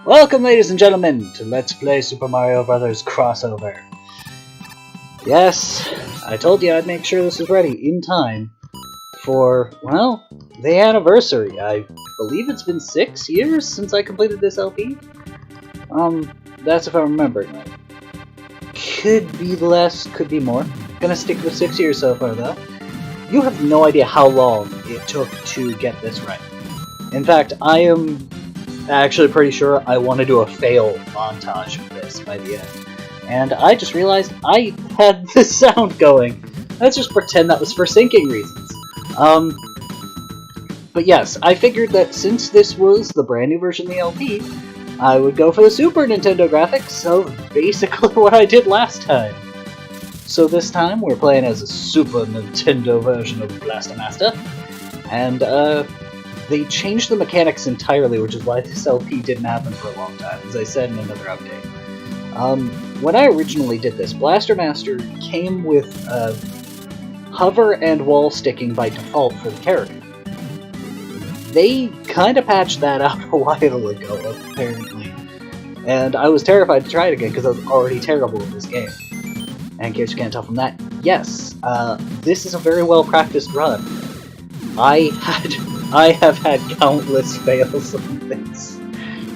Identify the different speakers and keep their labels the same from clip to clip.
Speaker 1: Welcome, ladies and gentlemen, to Let's Play Super Mario Bros. Crossover. Yes, I told you I'd make sure this was ready in time for, well, the anniversary. I believe it's been 6 years since I completed this LP. That's if I'm remembering right. Could be less, could be more. Gonna stick with 6 years so far, though. You have no idea how long it took to get this right. In fact, I am actually pretty sure I want to do a fail montage of this by the end. And I just realized I had the sound going. Let's just pretend that was for syncing reasons. But yes, I figured that since this was the brand new version of the LP, I would go for the Super Nintendo graphics, so basically what I did last time. So this time we're playing as a Super Nintendo version of Blaster Master, and they changed the mechanics entirely, which is why this LP didn't happen for a long time, as I said in another update. When I originally did this, Blaster Master came with hover and wall sticking by default for the character. They kind of patched that out a while ago, apparently. And I was terrified to try it again because I was already terrible at this game. And in case you can't tell from that, yes, this is a very well-practiced run. I have had countless fails on this.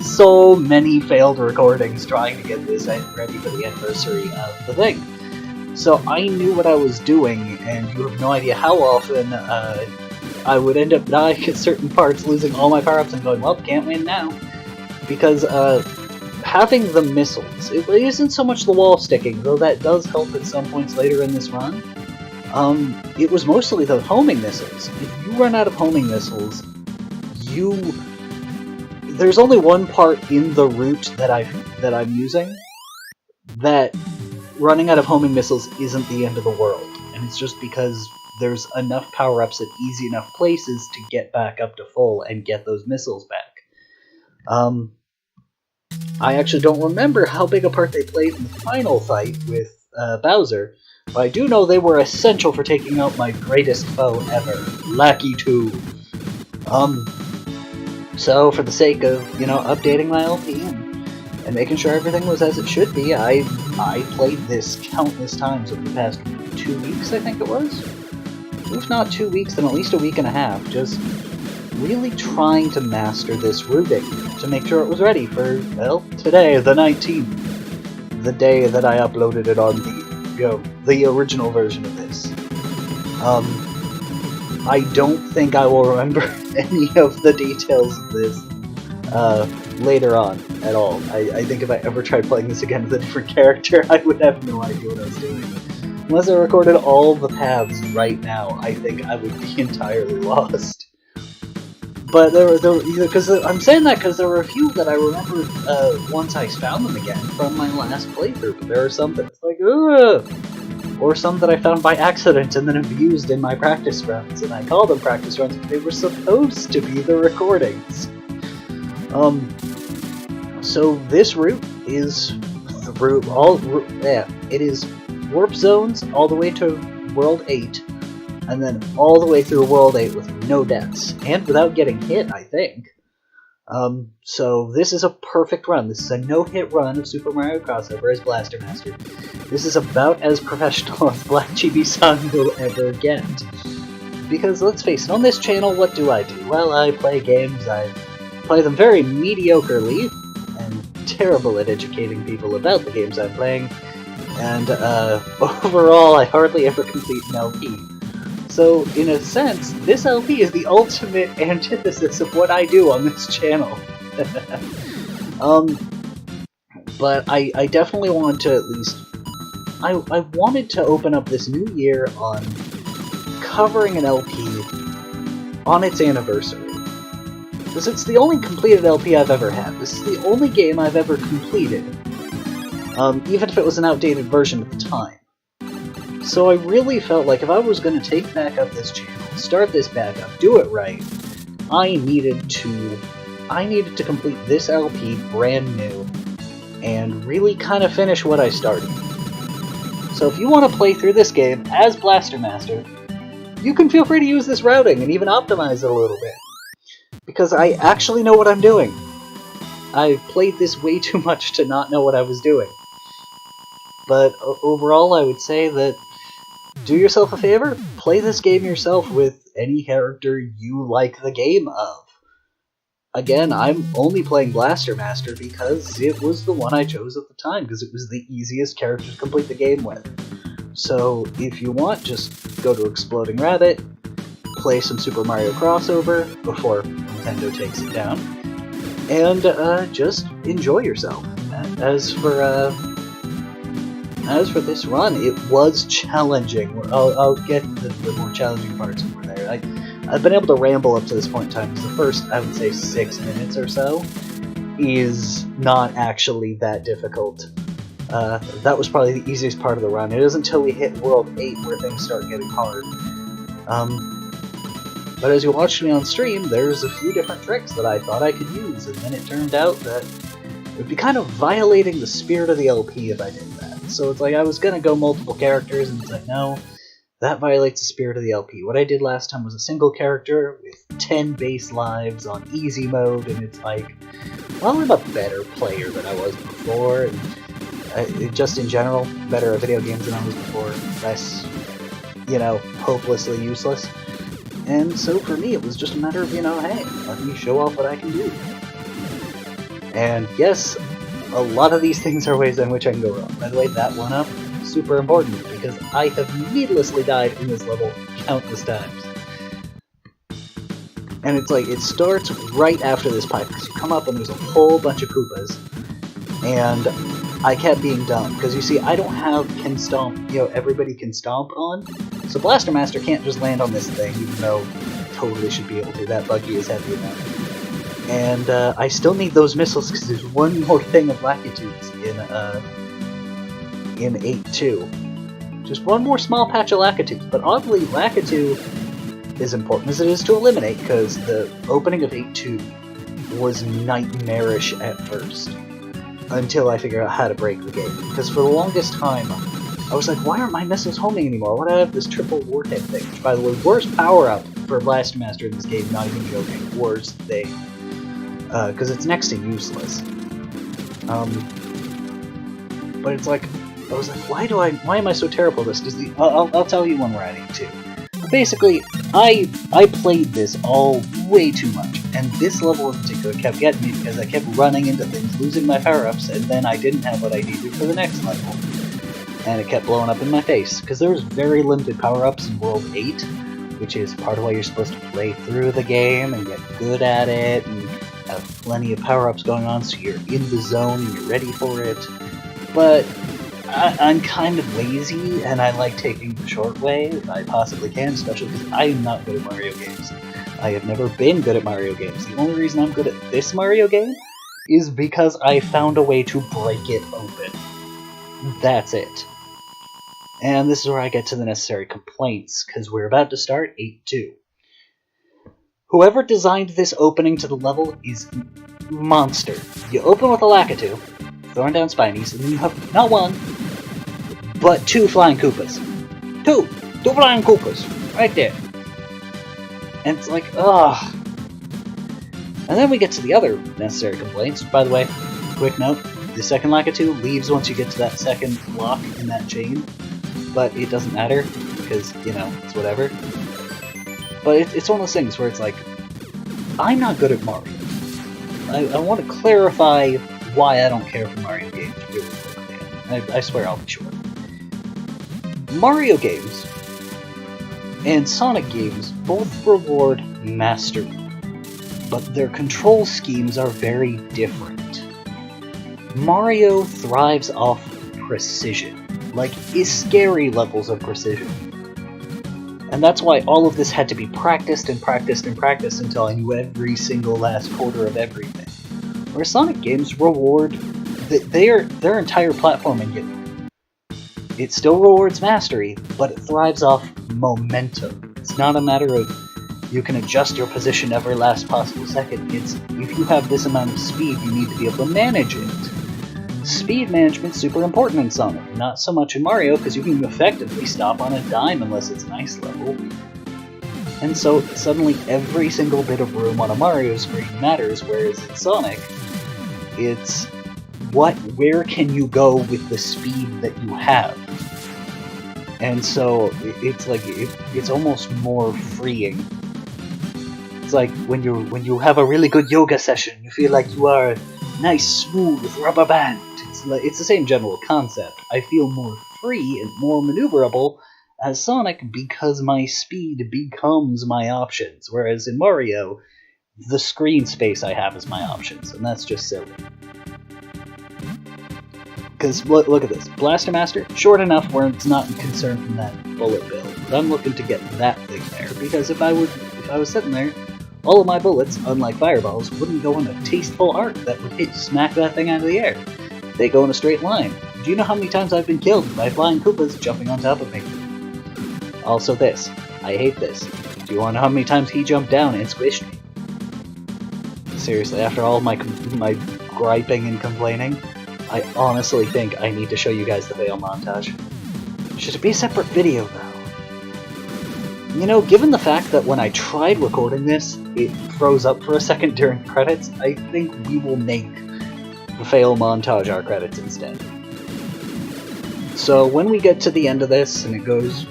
Speaker 1: So many failed recordings trying to get this ready for the anniversary of the thing. So I knew what I was doing, and you have no idea how often I would end up dying at certain parts, losing all my power-ups and going, well, can't win now. Because having the missiles, it isn't so much the wall sticking, though that does help at some points later in this run. It was mostly the homing missiles. If you run out of homing missiles, there's only one part in the route that I'm using that running out of homing missiles isn't the end of the world, and it's just because there's enough power-ups at easy enough places to get back up to full and get those missiles back. I actually don't remember how big a part they played in the final fight with Bowser, but I do know they were essential for taking out my greatest foe ever, Lackey 2. So for the sake of, updating my LP and making sure everything was as it should be, I played this countless times over the past 2 weeks, I think it was? If not 2 weeks, then at least a week and a half, just really trying to master this routing to make sure it was ready for, well, today, the 19th. The day that I uploaded it on the original version of this. I don't think I will remember any of the details of this later on at all. I think if I ever tried playing this again with a different character, I would have no idea what I was doing. Unless I recorded all the paths right now, I think I would be entirely lost. But I'm saying that because there were a few that I remembered once I found them again from my last playthrough. But there are some that it's like, ugh! Or some that I found by accident and then abused in my practice runs, and I call them practice runs, but they were supposed to be the recordings. So this route is the route, it is warp zones all the way to World 8, and then all the way through World 8 with no deaths, and without getting hit, I think. So this is a perfect run. This is a no-hit run of Super Mario Crossover as Blaster Master. This is about as professional as Blackchibisan will ever get. Because, let's face it, on this channel, what do? Well, I play games. I play them very mediocrely, and terrible at educating people about the games I'm playing, and overall, I hardly ever complete an LP. So, in a sense, this LP is the ultimate antithesis of what I do on this channel. But I definitely want to at least... I wanted to open up this new year on covering an LP on its anniversary. Because it's the only completed LP I've ever had. This is the only game I've ever completed. Even if it was an outdated version at the time. So I really felt like if I was going to take back up this channel, start this back up, do it right, I needed to complete this LP brand new and really kind of finish what I started. So if you want to play through this game as Blaster Master, you can feel free to use this routing and even optimize it a little bit. Because I actually know what I'm doing. I played this way too much to not know what I was doing. But overall, I would say that do yourself a favor, play this game yourself with any character you like the game of. Again, I'm only playing Blaster Master because it was the one I chose at the time, because it was the easiest character to complete the game with. So if you want, just go to Exploding Rabbit, play some Super Mario Crossover before Nintendo takes it down, and just enjoy yourself. As for this run, it was challenging. I'll get the more challenging parts over there. I've been able to ramble up to this point in time, because the first, I would say, 6 minutes or so is not actually that difficult. That was probably the easiest part of the run. It isn't until we hit World 8 where things start getting hard. But as you watched me on stream, there's a few different tricks that I thought I could use, and then it turned out that it would be kind of violating the spirit of the LP if I did that. So it's like, I was gonna go multiple characters, and it's like, no, that violates the spirit of the LP. What I did last time was a single character with 10 base lives on easy mode, and it's like, well, I'm a better player than I was before, and just in general, better at video games than I was before, less, hopelessly useless. And so for me, it was just a matter of, hey, let me show off what I can do. And yes, a lot of these things are ways in which I can go wrong. By the way, that one-up, super important, because I have needlessly died in this level countless times. And it's like, it starts right after this pipe, because you come up and there's a whole bunch of Koopas, and I kept being dumb, because you see, I don't have can stomp, everybody can stomp on, so Blaster Master can't just land on this thing, even though I totally should be able to. That buggy is heavy enough. And I still need those missiles, because there's one more thing of Lackitudes in 8-2. Just one more small patch of Lackitudes, but oddly, Lackitude is important as it is to eliminate, because the opening of 8-2 was nightmarish at first, until I figured out how to break the game. Because for the longest time, I was like, why aren't my missiles homing anymore? Why do I have this triple warhead thing? Which, by the way, worst power-up for Blaster Master in this game, not even joking, worst thing. Because it's next to useless. But it's like, I was like, why am I so terrible at this? Because I'll tell you when we're at 8-2. Basically, I played this all way too much, and this level in particular kept getting me because I kept running into things, losing my power-ups, and then I didn't have what I needed for the next level. And it kept blowing up in my face, because there was very limited power-ups in World 8, which is part of why you're supposed to play through the game and get good at it, and have plenty of power-ups going on so you're in the zone and you're ready for it. But I'm kind of lazy, and I like taking the short way if I possibly can, especially because I am not good at Mario games. I have never been good at Mario games. The only reason I'm good at this Mario game is because I found a way to break it open. That's it. And this is where I get to the necessary complaints, because we're about to start 8-2. Whoever designed this opening to the level is monster. You open with a Lakitu, throwing down Spinies, and then you have not one, but 2 flying Koopas. Two flying Koopas, right there. And it's like, ugh. And then we get to the other necessary complaints. By the way, quick note, the second Lakitu leaves once you get to that second block in that chain, but it doesn't matter, because, it's whatever. But it's one of those things where it's like, I'm not good at Mario. I want to clarify why I don't care for Mario games really quickly. I swear I'll be short. Mario games and Sonic games both reward mastery, but their control schemes are very different. Mario thrives off precision, like scary levels of precision. And that's why all of this had to be practiced and practiced and practiced until I knew every single last quarter of everything. Where Sonic games reward their entire platforming game. It still rewards mastery, but it thrives off momentum. It's not a matter of you can adjust your position every last possible second. It's if you have this amount of speed, you need to be able to manage it. Speed management's super important in Sonic, not so much in Mario, because you can effectively stop on a dime unless it's an ice level. And so suddenly every single bit of room on a Mario screen matters, whereas in Sonic, It's where can you go with the speed that you have? And so it's like it's almost more freeing. It's like when you have a really good yoga session, you feel like you are a nice smooth rubber band. It's the same general concept. I feel more free and more maneuverable as Sonic because my speed becomes my options, whereas in Mario, the screen space I have is my options, and that's just silly. Because look at this, Blaster Master, short enough where it's not concerned from that bullet bill. But I'm looking to get that thing there, because if I was sitting there, all of my bullets, unlike fireballs, wouldn't go in a tasteful arc that would smack that thing out of the air. They go in a straight line. Do you know how many times I've been killed by flying Koopas jumping on top of me? Also this. I hate this. Do you want to know how many times he jumped down and squished me? Seriously, after all my griping and complaining, I honestly think I need to show you guys the fail montage. Should it be a separate video, though? You know, given the fact that when I tried recording this, it froze up for a second during credits, I think we will make the fail montage our credits instead. So when we get to the end of this, and it gives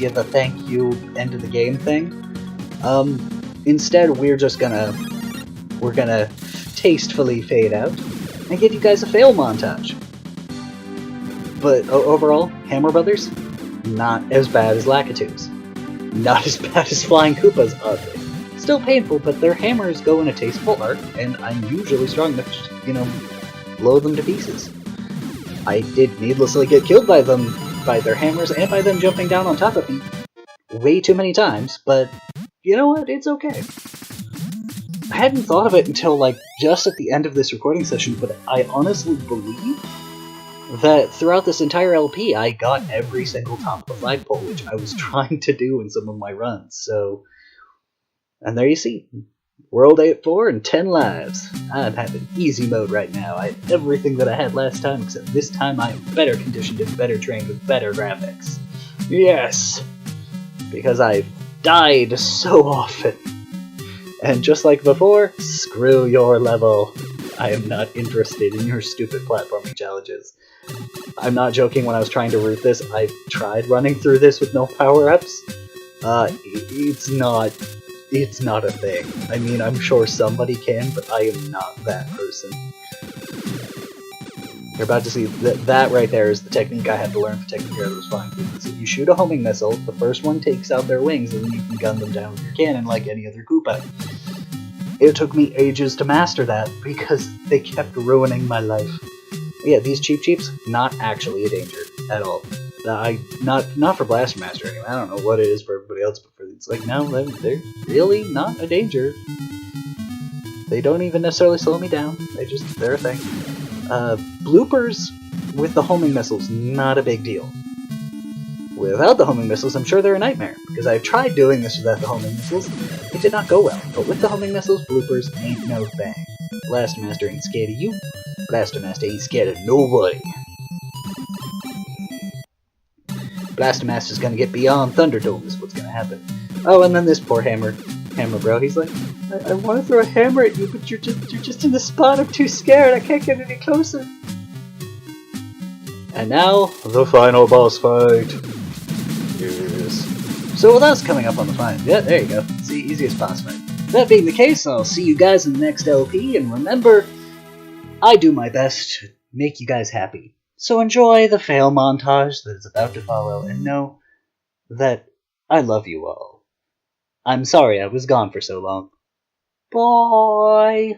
Speaker 1: you the thank you end of the game thing, instead we're gonna tastefully fade out and give you guys a fail montage. But overall, Hammer Brothers, not as bad as Lakitus. Not as bad as Flying Koopas, oddly. Still painful, but their hammers go in a tasteful arc, and I'm usually strong enough to, blow them to pieces. I did needlessly get killed by them, by their hammers, and by them jumping down on top of me way too many times, but you know what? It's okay. I hadn't thought of it until, just at the end of this recording session, but I honestly believe that throughout this entire LP, I got every single top of the flagpole, which I was trying to do in some of my runs, so... And there you see. World 8-4 and 10 lives. I'm having easy mode right now. I have everything that I had last time, except this time I am better conditioned and better trained with better graphics. Yes! Because I've died so often. And just like before, screw your level. I am not interested in your stupid platforming challenges. I'm not joking when I was trying to root this. I tried running through this with no power-ups. It's not a thing. I mean, I'm sure somebody can, but I am not that person. You're about to see that right there is the technique I had to learn for taking care of those flying Koopas. If you shoot a homing missile, the first one takes out their wings, and then you can gun them down with your cannon like any other Koopa. It took me ages to master that, because they kept ruining my life. Yeah, these cheeps, not actually a danger at all. Not for Blaster Master anyway. I don't know what it is for everybody else, but it's like, no, they're really not a danger. They don't even necessarily slow me down. They're a thing. Bloopers with the homing missiles, not a big deal. Without the homing missiles, I'm sure they're a nightmare, because I've tried doing this without the homing missiles. It did not go well, but with the homing missiles, bloopers ain't no thing. Blaster Master ain't scared of you. Blaster Master ain't scared of nobody. Blaster Master's gonna get beyond Thunderdome is what's gonna happen. Oh, and then this poor Hammer Bro, he's like, I want to throw a hammer at you, but you're just in the spot. I'm too scared. I can't get any closer. And now, the final boss fight. Yes. So with us coming up on the final, yeah, there you go. It's the easiest boss fight. That being the case, I'll see you guys in the next LP, and remember, I do my best to make you guys happy. So enjoy the fail montage that is about to follow, and know that I love you all. I'm sorry I was gone for so long. Bye!